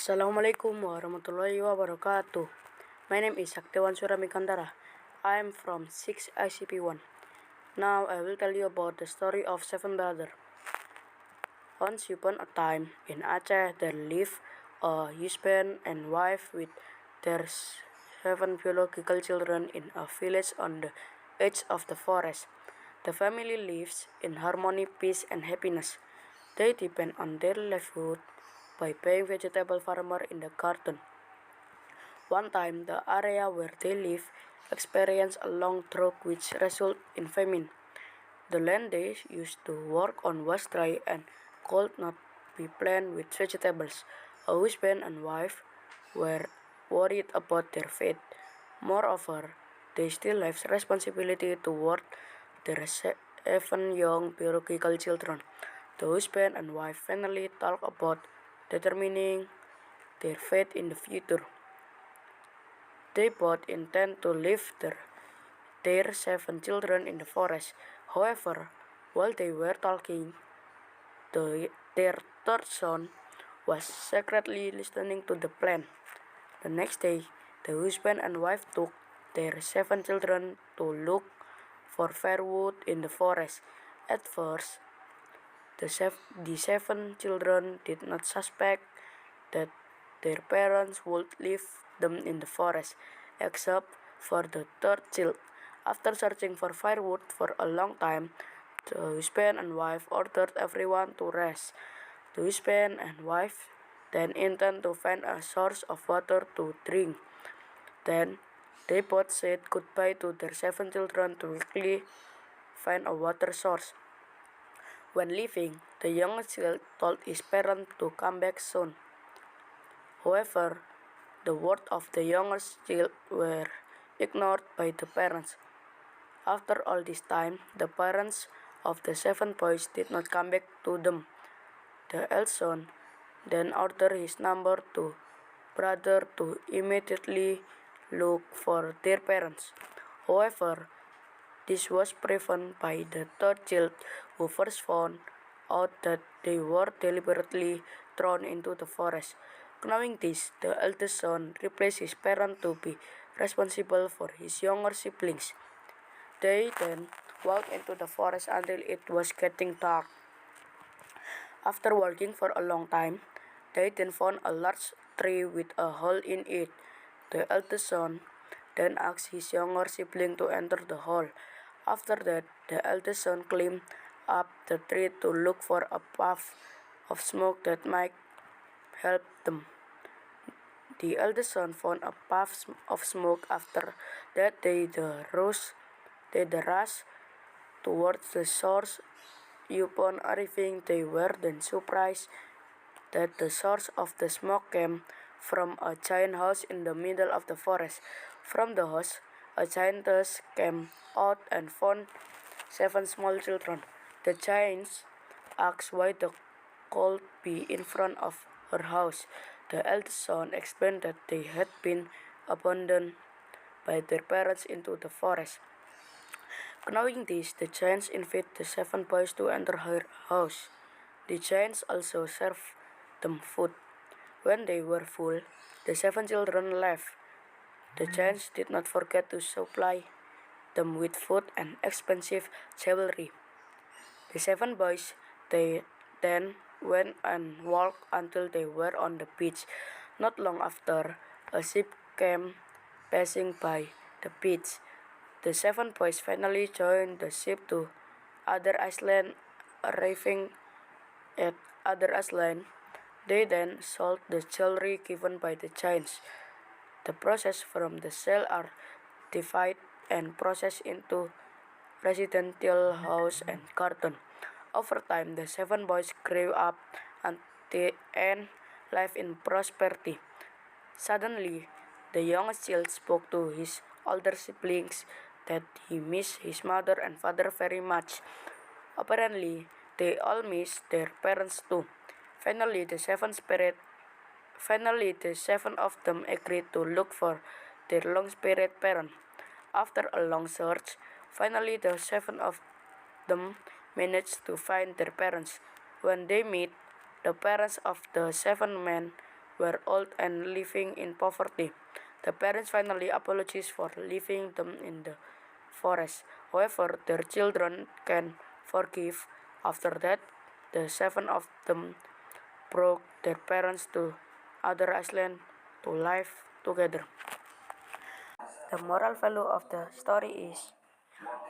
Assalamualaikum warahmatullahi wabarakatuh. My name is Saktiwan Suramikantara. I am from 6 ICP1. Now I will tell you about the story of seven brothers. Once upon a time, in Aceh there lived a husband and wife with their seven biological children in a village on the edge of the forest. The family lives in harmony, peace, and happiness. They depend on their livelihood by being vegetable farmer in the garden. One time, the area where they live experienced a long drought which resulted in famine. The land they used to work on was dry and could not be planted with vegetables. A husband and wife were worried about their fate. Moreover, they still have responsibility toward their seven young biological children. The husband and wife finally talk about determining their fate in the future. They both intend to leave their seven children in the forest. However, while they were talking, their third son was secretly listening to the plan. The next day, the husband and wife took their seven children to look for firewood in the forest. At first, the seven children did not suspect that their parents would leave them in the forest, except for the third child. After searching for firewood for a long time, the husband and wife ordered everyone to rest. The husband and wife then intend to find a source of water to drink. Then they both said goodbye to their seven children to quickly find a water source. When leaving, the youngest child told his parents to come back soon. However, the words of the youngest child were ignored by the parents. After all this time, the parents of the seven boys did not come back to them. The eldest son then ordered his number two brother to immediately look for their parents. However, this was prevented by the third child, who first found out that they were deliberately thrown into the forest. Knowing this, the eldest son replaced his parents to be responsible for his younger siblings. They then walked into the forest until it was getting dark. After walking for a long time, they then found a large tree with a hole in it. The eldest son then asked his younger sibling to enter the hole. After that, the eldest son climbed up the tree to look for a puff of smoke that might help them. The eldest son found a puff of smoke. After that, they rushed towards the source. Upon arriving, they were then surprised that the source of the smoke came from a giant house in the middle of the forest. From the house, a giantess came out and found seven small children. The giants asked why they could be in front of her house. The eldest son explained that they had been abandoned by their parents into the forest. Knowing this, the giants invited the seven boys to enter her house. The giants also served them food. When they were full, the seven children left. The giants did not forget to supply them with food and expensive jewelry. The seven boys then went and walked until they were on the beach. Not long after, a ship came passing by the beach. The seven boys finally joined the ship to other island. Arriving at other island, they then sold the jewelry given by the giants. The process from the sale are divided and processed into residential house and garden. Over time, the seven boys grew up and lived in prosperity. Suddenly, the youngest child spoke to his older siblings that he missed his mother and father very much. Apparently, they all missed their parents too. Finally, the seven of them agreed to look for their long-spirit parent. After a long search, finally the seven of them managed to find their parents. When they meet, the parents of the seven men were old and living in poverty. The parents finally apologized for leaving them in the forest. However, their children can forgive. After that, the seven of them brought their parents to other island to live together. The moral value of the story is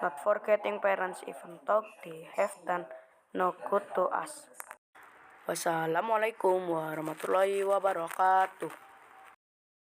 not forgetting parents even though they have done no good to us. Wassalamualaikum warahmatullahi wabarakatuh.